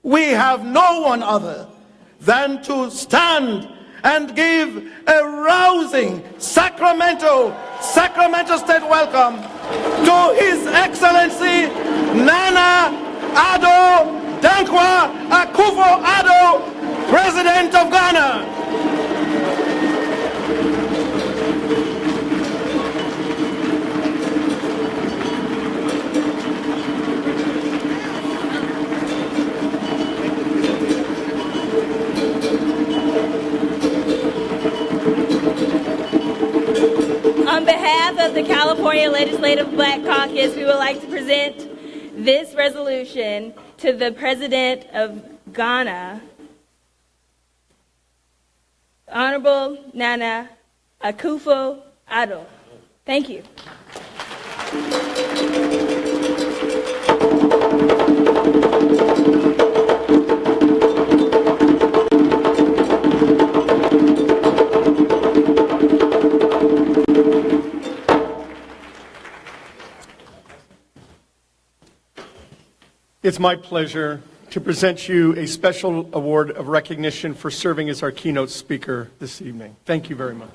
we have no one other than to stand and give a rousing Sacramento State welcome to His Excellency Nana Addo Dankwa Akufo-Addo, President of Ghana. On behalf of the California Legislative Black Caucus, we would like to present this resolution to the President of Ghana, Honorable Nana Akufo-Addo. Thank you. It's my pleasure to present you a special award of recognition for serving as our keynote speaker this evening. Thank you very much.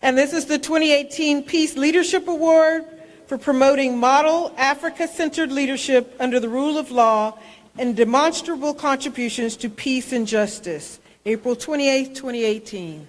And this is the 2018 Peace Leadership Award for promoting model Africa-centered leadership under the rule of law and demonstrable contributions to peace and justice. April 28, 2018.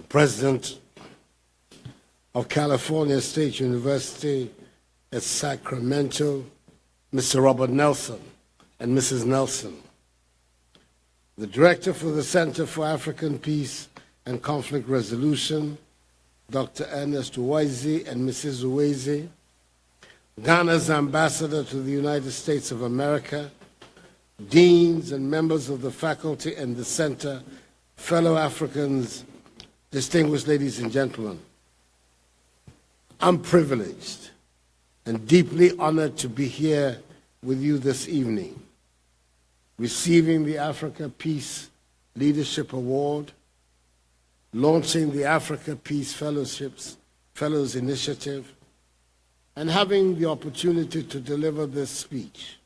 President of California State University at Sacramento, Mr. Robert Nelson and Mrs. Nelson, the Director for the Center for African Peace and Conflict Resolution, Dr. Ernest Uwaizi and Mrs. Uwaizi, Ghana's Ambassador to the United States of America, deans and members of the faculty and the center, fellow Africans, distinguished ladies and gentlemen, I'm privileged and deeply honored to be here with you this evening, receiving the Africa Peace Leadership Award, launching the Africa Peace Fellows Initiative, and having the opportunity to deliver this speech,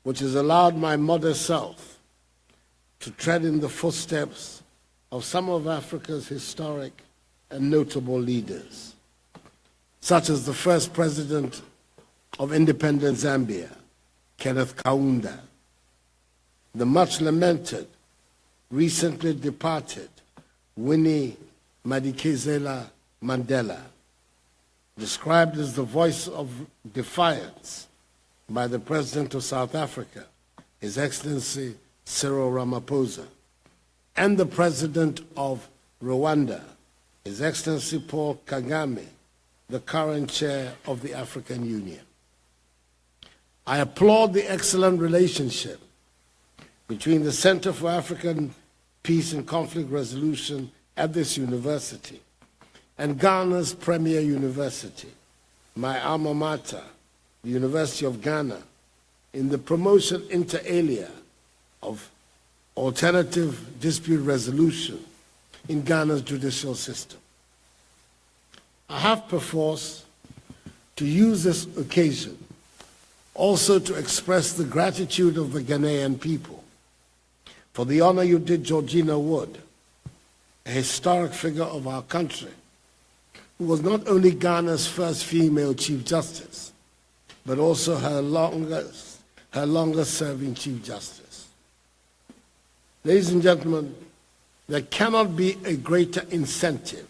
which has allowed my modest self to tread in the footsteps of some of Africa's historic and notable leaders, such as the first president of independent Zambia, Kenneth Kaunda, the much lamented, recently departed Winnie Madikizela Mandela, described as the voice of defiance by the President of South Africa, His Excellency Cyril Ramaphosa, and the President of Rwanda, His Excellency Paul Kagame, the current chair of the African Union. I applaud the excellent relationship between the Center for African Peace and Conflict Resolution at this university and Ghana's premier university, my alma mater, the University of Ghana, in the promotion inter alia of alternative dispute resolution in Ghana's judicial system. I have perforce to use this occasion also to express the gratitude of the Ghanaian people for the honor you did Georgina Wood, a historic figure of our country, who was not only Ghana's first female Chief Justice, but also her longest-serving Chief Justice. Ladies and gentlemen, there cannot be a greater incentive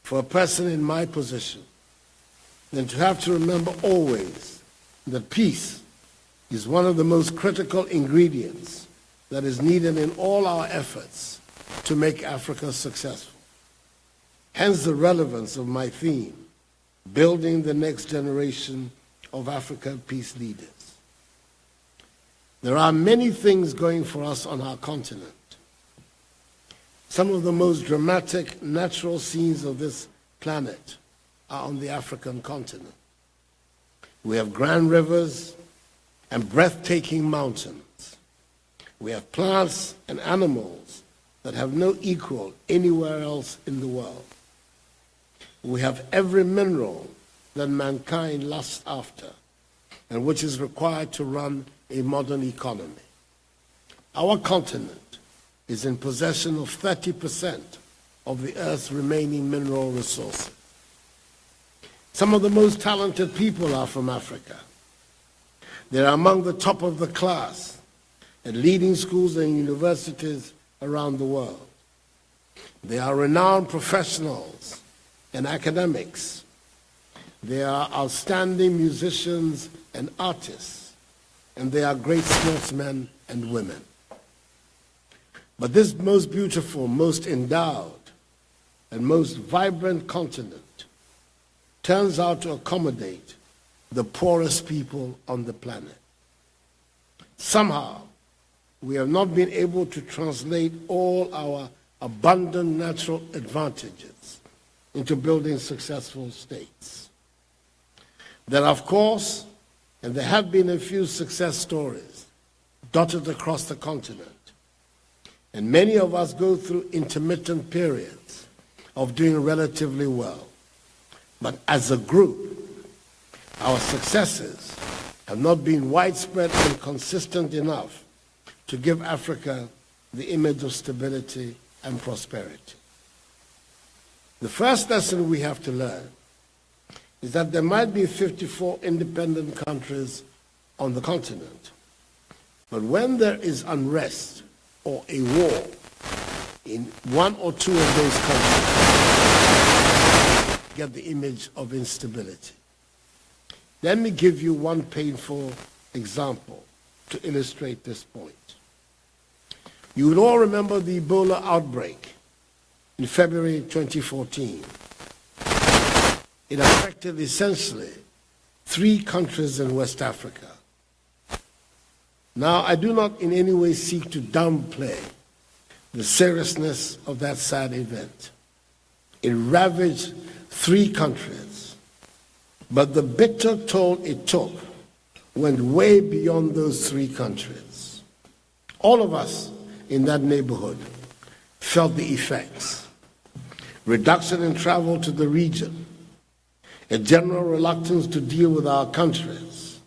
for a person in my position than to have to remember always that peace is one of the most critical ingredients that is needed in all our efforts to make Africa successful. Hence the relevance of my theme, building the next generation of African peace leaders. There are many things going for us on our continent. Some of the most dramatic natural scenes of this planet are on the African continent. We have grand rivers and breathtaking mountains. We have plants and animals that have no equal anywhere else in the world. We have every mineral that mankind lusts after and which is required to run a modern economy. Our continent is in possession of 30% of the Earth's remaining mineral resources. Some of the most talented people are from Africa. They are among the top of the class at leading schools and universities around the world. They are renowned professionals and academics. They are outstanding musicians and artists, and they are great sportsmen and women. But this most beautiful, most endowed, and most vibrant continent turns out to accommodate the poorest people on the planet. Somehow, we have not been able to translate all our abundant natural advantages into building successful states. There are, of course, and there have been a few success stories dotted across the continent. And many of us go through intermittent periods of doing relatively well. But as a group, our successes have not been widespread and consistent enough to give Africa the image of stability and prosperity. The first lesson we have to learn is that there might be 54 independent countries on the continent, but when there is unrest or a war in one or two of those countries, get the image of instability. Let me give you one painful example to illustrate this point. You will all remember the Ebola outbreak in February 2014. It affected essentially 3 countries in West Africa. Now, I do not in any way seek to downplay the seriousness of that sad event. It ravaged 3 countries, but the bitter toll it took went way beyond those 3 countries. All of us in that neighborhood felt the effects. Reduction in travel to the region, a general reluctance to deal with our countries,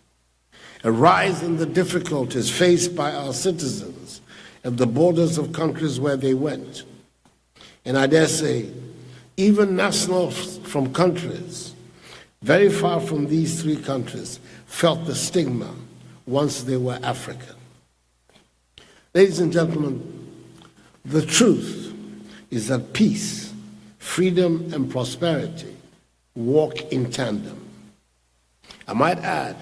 a rise in the difficulties faced by our citizens at the borders of countries where they went. And I dare say, even nationals from countries very far from these 3 countries felt the stigma once they were African. Ladies and gentlemen, the truth is that peace, freedom, and prosperity walk in tandem. I might add,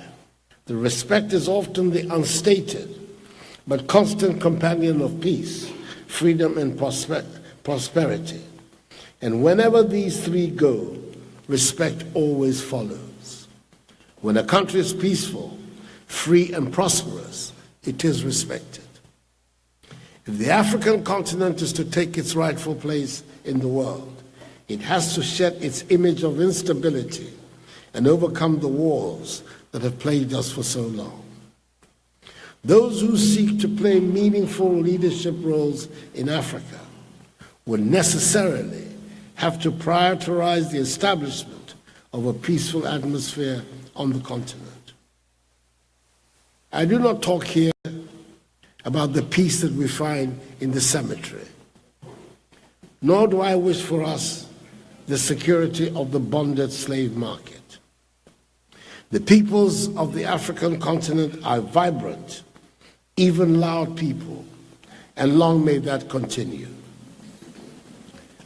the respect is often the unstated but constant companion of peace, freedom, and prosperity. And whenever these 3 go, respect always follows. When a country is peaceful, free, and prosperous, it is respected. If the African continent is to take its rightful place in the world, it has to shed its image of instability and overcome the wars that have plagued us for so long. Those who seek to play meaningful leadership roles in Africa will necessarily have to prioritize the establishment of a peaceful atmosphere on the continent. I do not talk here about the peace that we find in the cemetery, nor do I wish for us the security of the bonded slave market. The peoples of the African continent are vibrant, even loud people, and long may that continue.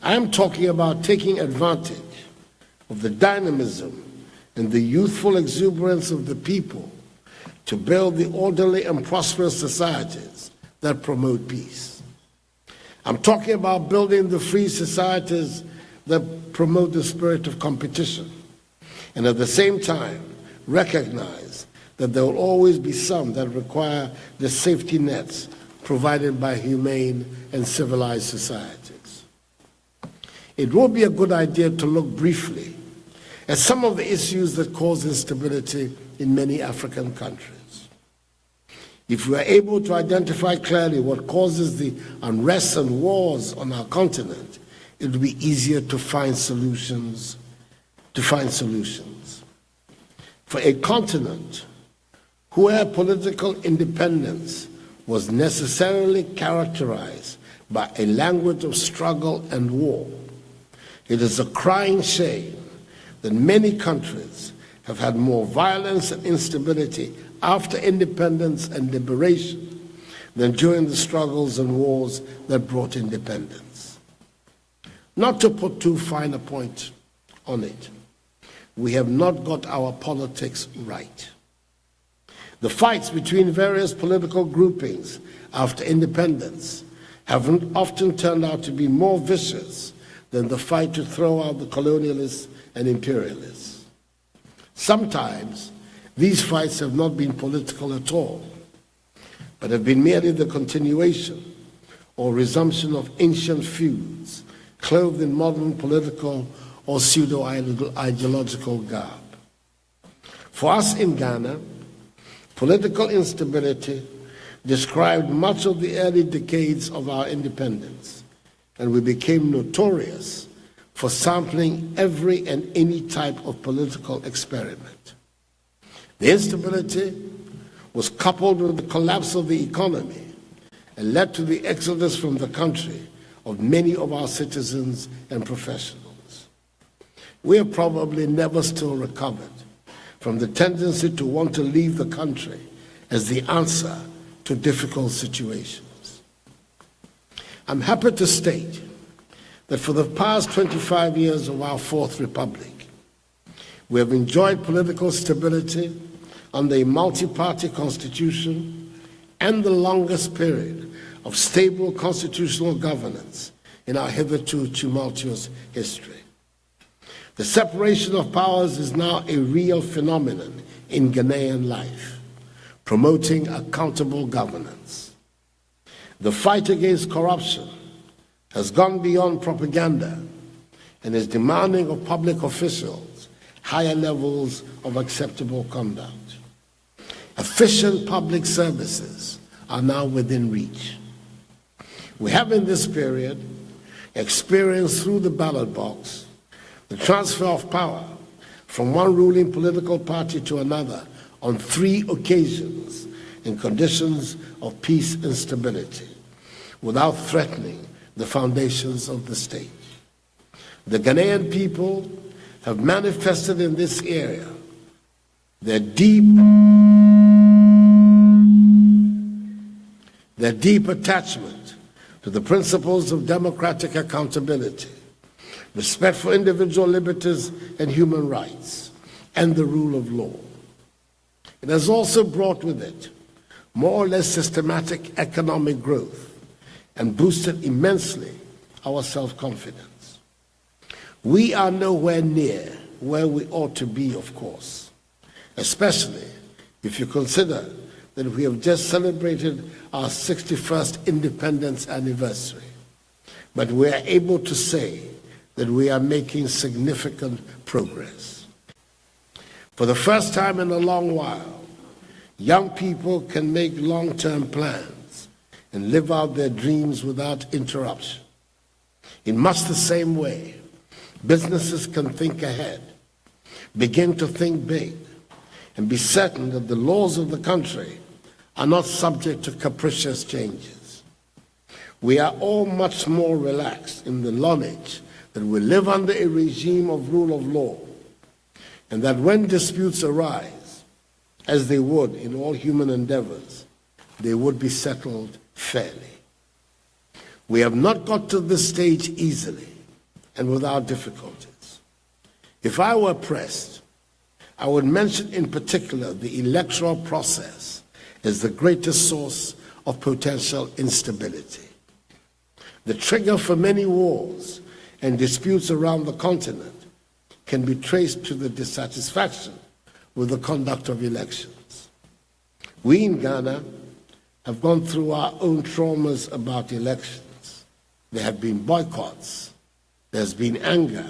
I am talking about taking advantage of the dynamism and the youthful exuberance of the people to build the orderly and prosperous societies that promote peace. I'm talking about building the free societies that promote the spirit of competition, and at the same time recognize that there will always be some that require the safety nets provided by humane and civilized societies. It will be a good idea to look briefly at some of the issues that cause instability in many African countries. If we are able to identify clearly what causes the unrest and wars on our continent, it will be easier to find solutions. For a continent where political independence was necessarily characterized by a language of struggle and war, it is a crying shame that many countries have had more violence and instability after independence and liberation than during the struggles and wars that brought independence. Not to put too fine a point on it, we have not got our politics right. The fights between various political groupings after independence have often turned out to be more vicious than the fight to throw out the colonialists and imperialists. Sometimes these fights have not been political at all, but have been merely the continuation or resumption of ancient feuds clothed in modern political or pseudo-ideological garb. For us in Ghana, political instability described much of the early decades of our independence, and we became notorious for sampling every and any type of political experiment. The instability was coupled with the collapse of the economy and led to the exodus from the country of many of our citizens and professionals. We have probably never still recovered from the tendency to want to leave the country as the answer to difficult situations. I'm happy to state that for the past 25 years of our Fourth Republic, we have enjoyed political stability under a multi-party constitution and the longest period of stable constitutional governance in our hitherto tumultuous history. The separation of powers is now a real phenomenon in Ghanaian life, promoting accountable governance. The fight against corruption has gone beyond propaganda and is demanding of public officials higher levels of acceptable conduct. Efficient public services are now within reach. We have in this period experienced through the ballot box the transfer of power from one ruling political party to another on 3 occasions in conditions of peace and stability without threatening the foundations of the state. The Ghanaian people have manifested in this area their deep attachment to the principles of democratic accountability, respect for individual liberties and human rights, and the rule of law. It has also brought with it more or less systematic economic growth and boosted immensely our self-confidence. We are nowhere near where we ought to be, of course, especially if you consider that we have just celebrated our 61st independence anniversary. But we are able to say that we are making significant progress. For the first time in a long while, young people can make long-term plans and live out their dreams without interruption. In much the same way, businesses can think ahead, begin to think big, and be certain that the laws of the country are not subject to capricious changes. We are all much more relaxed in the knowledge that we live under a regime of rule of law, and that when disputes arise, as they would in all human endeavors, they would be settled fairly. We have not got to this stage easily and without difficulties. If I were pressed, I would mention in particular the electoral process as the greatest source of potential instability. The trigger for many wars and disputes around the continent can be traced to the dissatisfaction with the conduct of elections. We in Ghana have gone through our own traumas about elections. There have been boycotts, there's been anger,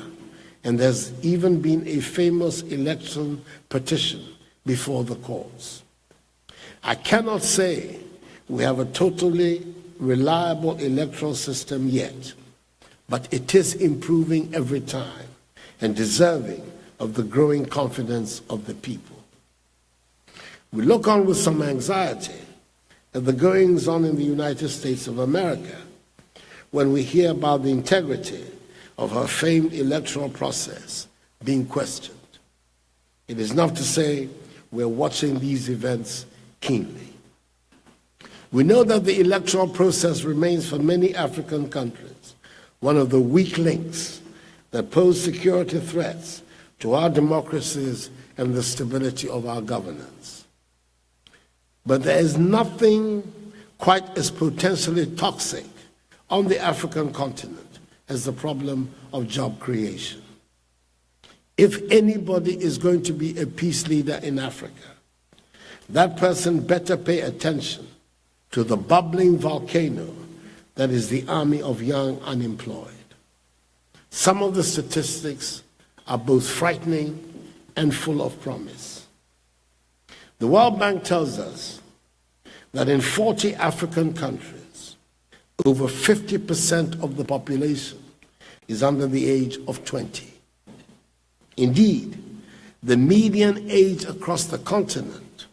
and there's even been a famous election petition before the courts. I cannot say we have a totally reliable electoral system yet, but it is improving every time and deserving of the growing confidence of the people. We look on with some anxiety at the goings-on in the United States of America when we hear about the integrity of her famed electoral process being questioned. It is enough to say we're watching these events keenly. We know that the electoral process remains for many African countries one of the weak links that pose security threats to our democracies and the stability of our governance. But there is nothing quite as potentially toxic on the African continent as the problem of job creation. If anybody is going to be a peace leader in Africa, that person better pay attention to the bubbling volcano that is the army of young unemployed. Some of the statistics are both frightening and full of promise. The World Bank tells us that in 40 African countries, over 50% of the population is under the age of 20. Indeed, the median age across the continent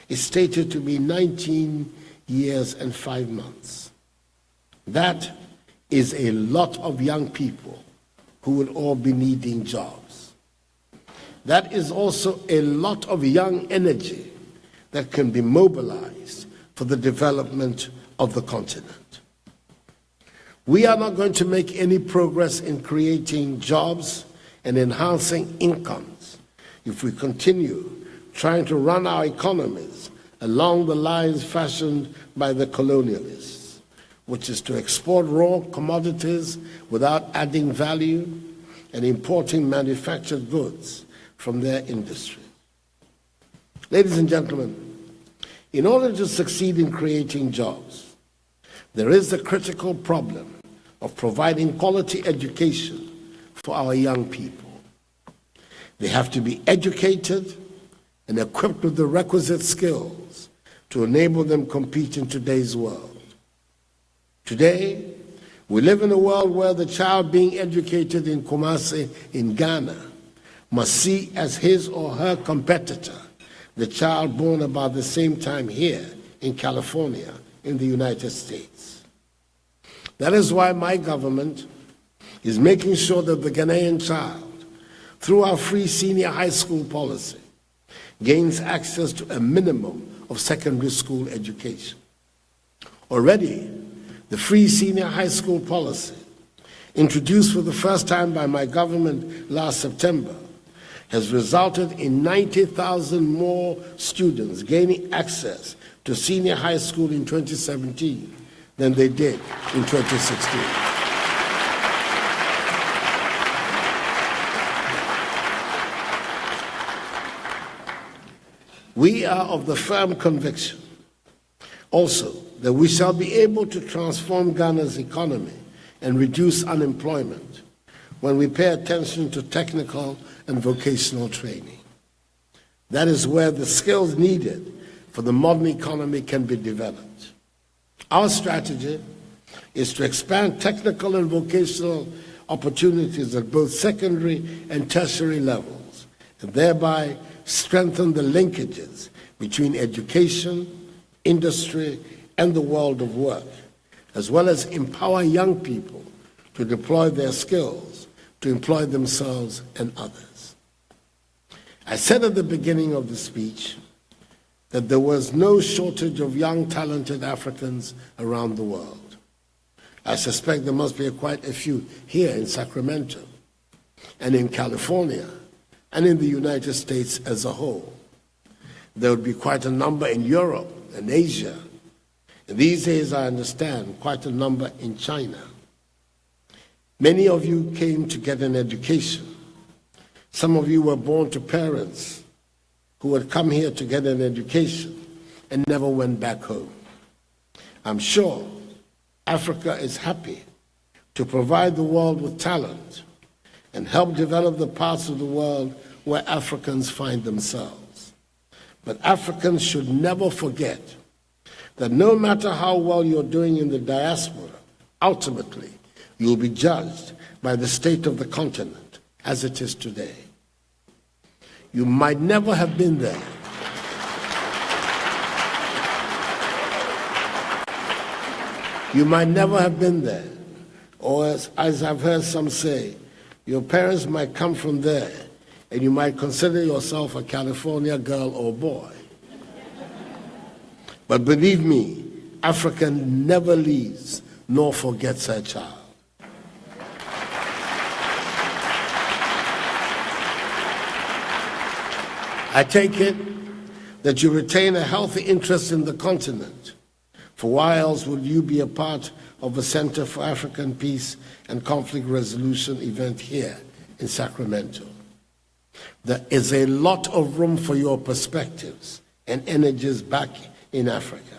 is stated to be 19 years and 5 months. That is a lot of young people who will all be needing jobs. That is also a lot of young energy that can be mobilized for the development of the continent. We are not going to make any progress in creating jobs and enhancing incomes if we continue trying to run our economies along the lines fashioned by the colonialists, which is to export raw commodities without adding value and importing manufactured goods from their industry. Ladies and gentlemen, in order to succeed in creating jobs, there is the critical problem of providing quality education for our young people. They have to be educated and equipped with the requisite skills to enable them to compete in today's world. Today, we live in a world where the child being educated in Kumasi in Ghana must see as his or her competitor the child born about the same time here in California in the United States. That is why my government is making sure that the Ghanaian child, through our free senior high school policy, gains access to a minimum of secondary school education. Already, the free senior high school policy, introduced for the first time by my government last September, has resulted in 90,000 more students gaining access to senior high school in 2017 than they did in 2016. We are of the firm conviction also that we shall be able to transform Ghana's economy and reduce unemployment when we pay attention to technical and vocational training. That is where the skills needed for the modern economy can be developed. Our strategy is to expand technical and vocational opportunities at both secondary and tertiary levels, and thereby strengthen the linkages between education, industry, and the world of work, as well as empower young people to deploy their skills to employ themselves and others. I said at the beginning of the speech that there was no shortage of young, talented Africans around the world. I suspect there must be quite a few here in Sacramento and in California and in the United States as a whole. There would be quite a number in Europe and Asia. And these days, I understand, quite a number in China. Many of you came to get an education. Some of you were born to parents who had come here to get an education and never went back home. I'm sure Africa is happy to provide the world with talent and help develop the parts of the world where Africans find themselves. But Africans should never forget that no matter how well you're doing in the diaspora, ultimately you'll be judged by the state of the continent as it is today. You might never have been there. You might never have been there. Or as I've heard some say, your parents might come from there, and you might consider yourself a California girl or boy. But believe me, Africa never leaves nor forgets her child. I take it that you retain a healthy interest in the continent, for why else would you be a part of a Center for African Peace and Conflict Resolution event here in Sacramento? There is a lot of room for your perspectives and energies back in Africa.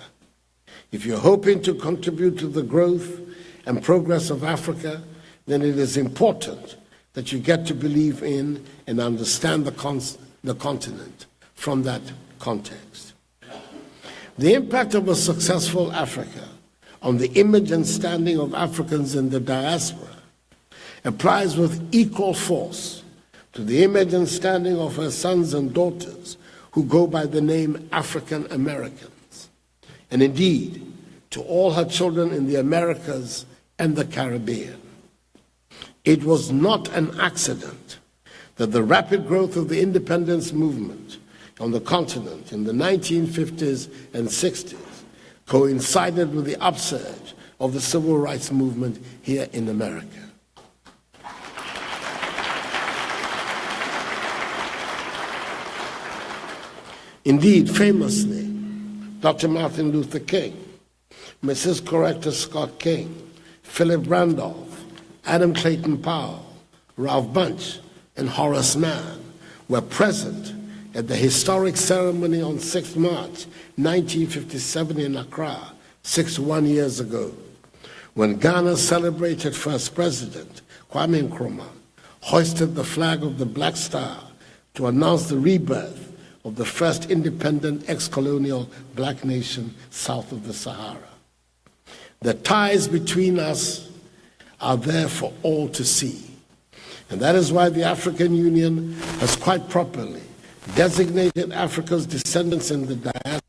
If you're hoping to contribute to the growth and progress of Africa, then it is important that you get to believe in and understand the continent from that context. The impact of a successful Africa on the image and standing of Africans in the diaspora applies with equal force to the image and standing of her sons and daughters who go by the name African Americans, and indeed to all her children in the Americas and the Caribbean. It was not an accident that the rapid growth of the independence movement on the continent in the 1950s and 60s coincided with the upsurge of the civil rights movement here in America. Indeed, famously, Dr. Martin Luther King, Mrs. Coretta Scott King, Philip Randolph, Adam Clayton Powell, Ralph Bunche, and Horace Mann were present at the historic ceremony on 6 March 1957 in Accra, 61 years ago, when Ghana celebrated first President Kwame Nkrumah hoisted the flag of the Black Star to announce the rebirth of the first independent ex-colonial black nation south of the Sahara. The ties between us are there for all to see. And that is why the African Union has quite properly designated Africa's descendants in the diaspora.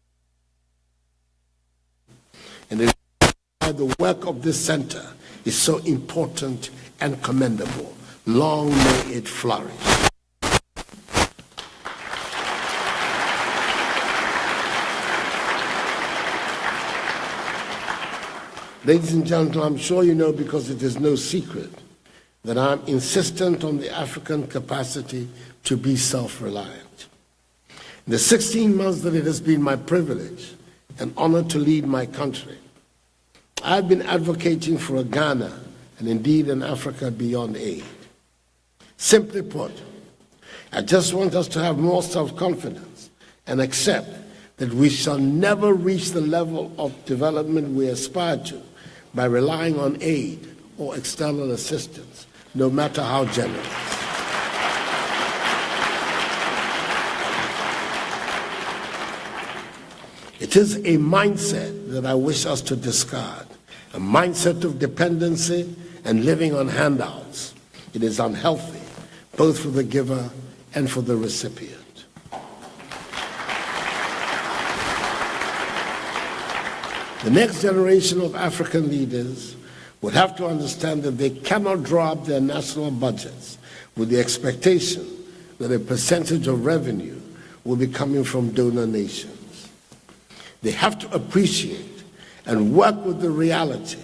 And it is why the work of this center is so important and commendable. Long may it flourish. Ladies and gentlemen, I'm sure you know, because it is no secret, that I'm insistent on the African capacity to be self-reliant. In the 16 months that it has been my privilege and honor to lead my country, I've been advocating for a Ghana and indeed an Africa beyond aid. Simply put, I just want us to have more self-confidence and accept that we shall never reach the level of development we aspire to by relying on aid or external assistance, no matter how generous. It is a mindset that I wish us to discard, a mindset of dependency and living on handouts. It is unhealthy, both for the giver and for the recipient. The next generation of African leaders would have to understand that they cannot draw up their national budgets with the expectation that a percentage of revenue will be coming from donor nations. They have to appreciate and work with the reality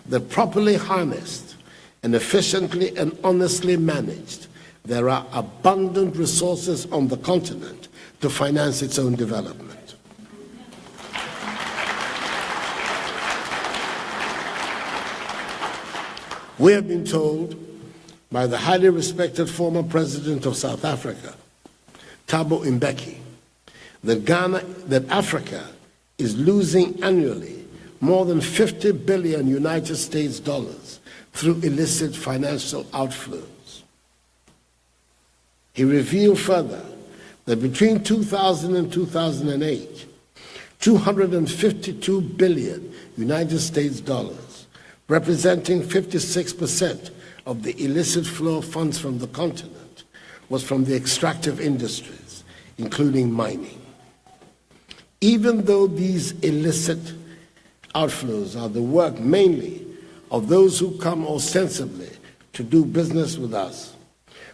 that properly harnessed and efficiently and honestly managed, there are abundant resources on the continent to finance its own development. We have been told by the highly respected former president of South Africa, Thabo Mbeki, that Africa is losing annually more than 50 billion United States dollars through illicit financial outflows. He revealed further that between 2000 and 2008, 252 billion United States dollars, representing 56% of the illicit flow of funds from the continent, was from the extractive industries, including mining. Even though these illicit outflows are the work mainly of those who come ostensibly to do business with us,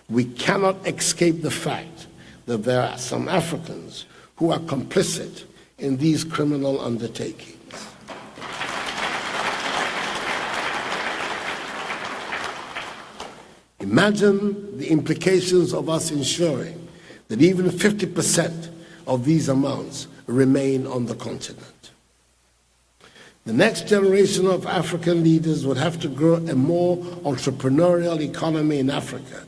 we cannot escape the fact that there are some Africans who are complicit in these criminal undertakings. Imagine the implications of us ensuring that even 50% of these amounts remain on the continent. The next generation of African leaders would have to grow a more entrepreneurial economy in Africa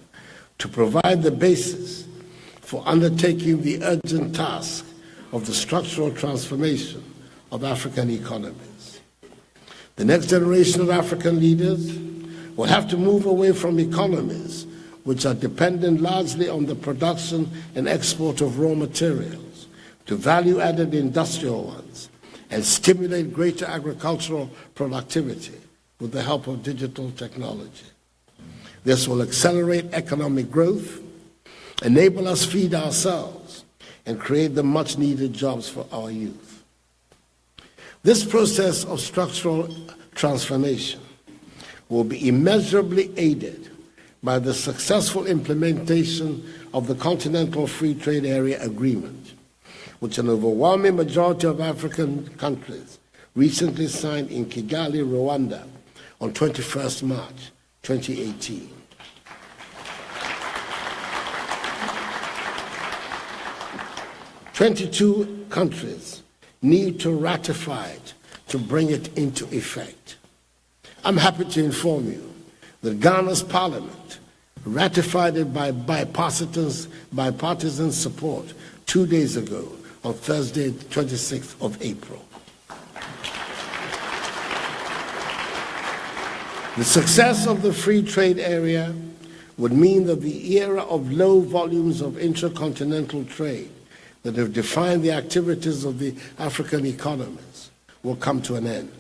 to provide the basis for undertaking the urgent task of the structural transformation of African economies. The next generation of African leaders will have to move away from economies which are dependent largely on the production and export of raw materials to value-added industrial ones and stimulate greater agricultural productivity with the help of digital technology. This will accelerate economic growth, enable us to feed ourselves, and create the much-needed jobs for our youth. This process of structural transformation will be immeasurably aided by the successful implementation of the Continental Free Trade Area Agreement, which an overwhelming majority of African countries recently signed in Kigali, Rwanda, on 21st March 2018. "22 countries need to ratify it to bring it into effect. I'm happy to inform you that Ghana's parliament ratified it by bipartisan support 2 days ago, on Thursday, 26th of April. The success of the free trade area would mean that the era of low volumes of intercontinental trade that have defined the activities of the African economies will come to an end.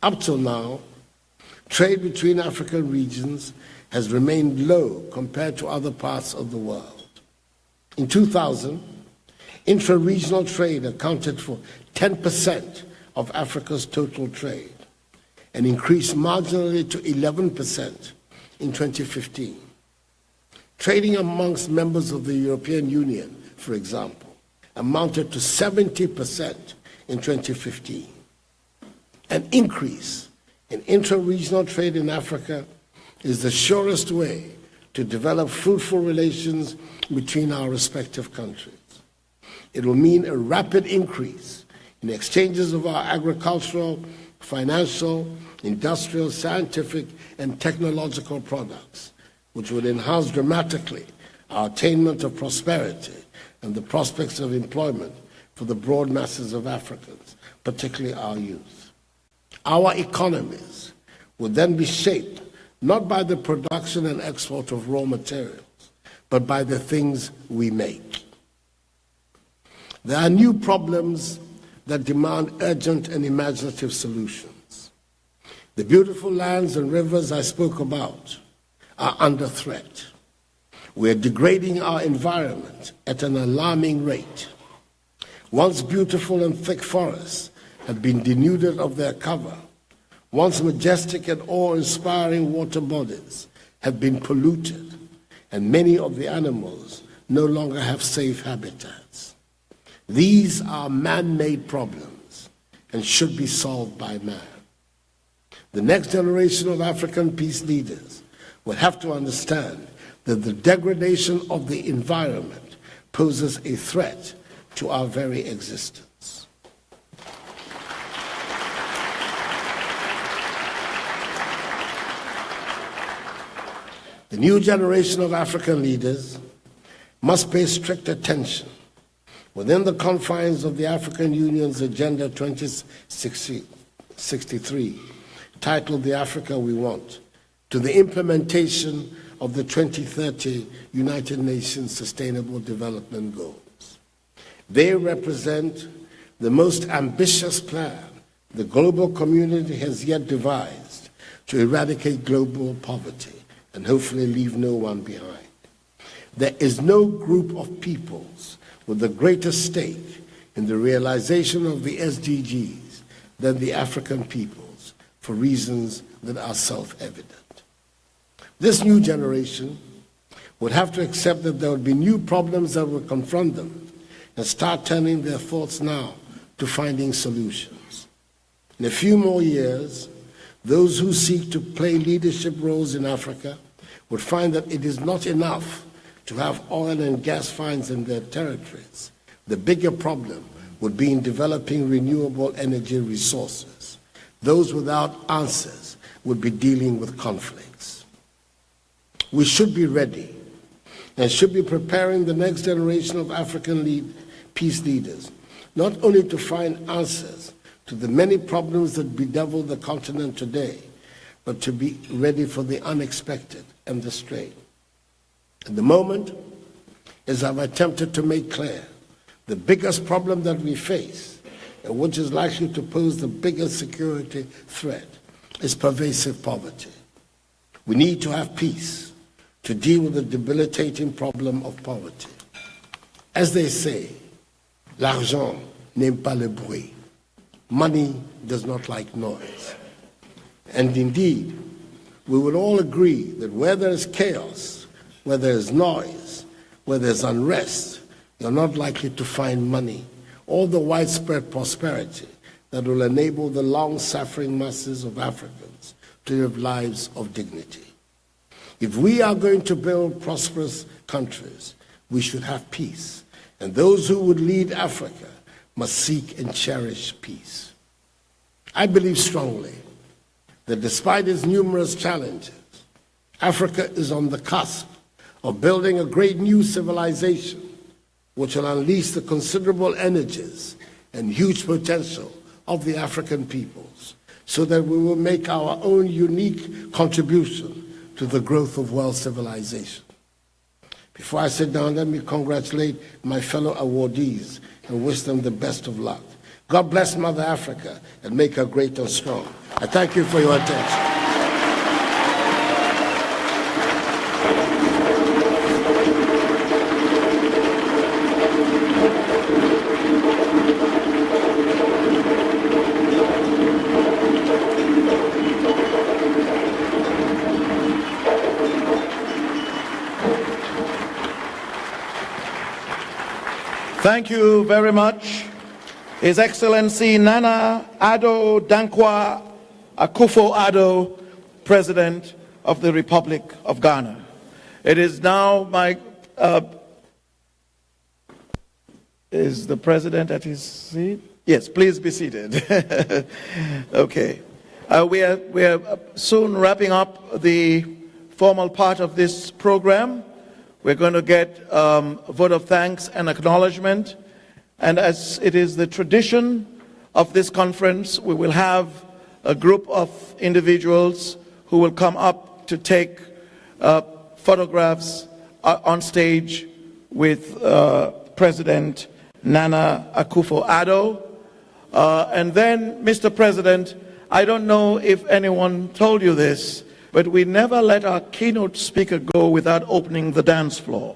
Up till now, trade between African regions has remained low compared to other parts of the world. In 2000, intra-regional trade accounted for 10% of Africa's total trade and increased marginally to 11% in 2015. Trading amongst members of the European Union, for example, amounted to 70% in 2015. An increase in intra-regional trade in Africa is the surest way to develop fruitful relations between our respective countries. It will mean a rapid increase in exchanges of our agricultural, financial, industrial, scientific, and technological products, which would enhance dramatically our attainment of prosperity and the prospects of employment for the broad masses of Africans, particularly our youth. Our economies would then be shaped not by the production and export of raw materials, but by the things we make. There are new problems that demand urgent and imaginative solutions. The beautiful lands and rivers I spoke about are under threat. We are degrading our environment at an alarming rate. Once beautiful and thick forests have been denuded of their cover. Once majestic and awe-inspiring water bodies have been polluted, and many of the animals no longer have safe habitats. These are man-made problems and should be solved by man. The next generation of African peace leaders will have to understand that the degradation of the environment poses a threat to our very existence. The new generation of African leaders must pay strict attention within the confines of the African Union's Agenda 2063, titled The Africa We Want, to the implementation of the 2030 United Nations Sustainable Development Goals. They represent the most ambitious plan the global community has yet devised to eradicate global poverty and hopefully leave no one behind. There is no group of peoples with a greater stake in the realization of the SDGs than the African peoples, for reasons that are self-evident. This new generation would have to accept that there would be new problems that will confront them and start turning their thoughts now to finding solutions. In a few more years, those who seek to play leadership roles in Africa would find that it is not enough to have oil and gas finds in their territories. The bigger problem would be in developing renewable energy resources. Those without answers would be dealing with conflicts. We should be ready and should be preparing the next generation of African peace leaders, not only to find answers to the many problems that bedevil the continent today, but to be ready for the unexpected and the strain. At the moment, as I've attempted to make clear, the biggest problem that we face, and which is likely to pose the biggest security threat, is pervasive poverty. We need to have peace to deal with the debilitating problem of poverty. As they say, l'argent n'aime pas le bruit. Money does not like noise. And indeed, we would all agree that where there is chaos, where there is noise, where there is unrest, you're not likely to find money or the widespread prosperity that will enable the long-suffering masses of Africans to live lives of dignity. If we are going to build prosperous countries, we should have peace, and those who would lead Africa must seek and cherish peace. I believe strongly that despite its numerous challenges, Africa is on the cusp of building a great new civilization which will unleash the considerable energies and huge potential of the African peoples, so that we will make our own unique contribution to the growth of world civilization. Before I sit down, let me congratulate my fellow awardees and wish them the best of luck. God bless Mother Africa and make her great and strong. I thank you for your attention. Thank you very much, His Excellency Nana Addo Dankwa Akufo-Addo, President of the Republic of Ghana. It is now my... is the President at his seat? Yes, please be seated. Okay. We are soon wrapping up the formal part of this program. We're going to get a vote of thanks and acknowledgement. And as it is the tradition of this conference, we will have a group of individuals who will come up to take photographs on stage with President Nana Akufo-Addo. And then, Mr. President, I don't know if anyone told you this, but we never let our keynote speaker go without opening the dance floor.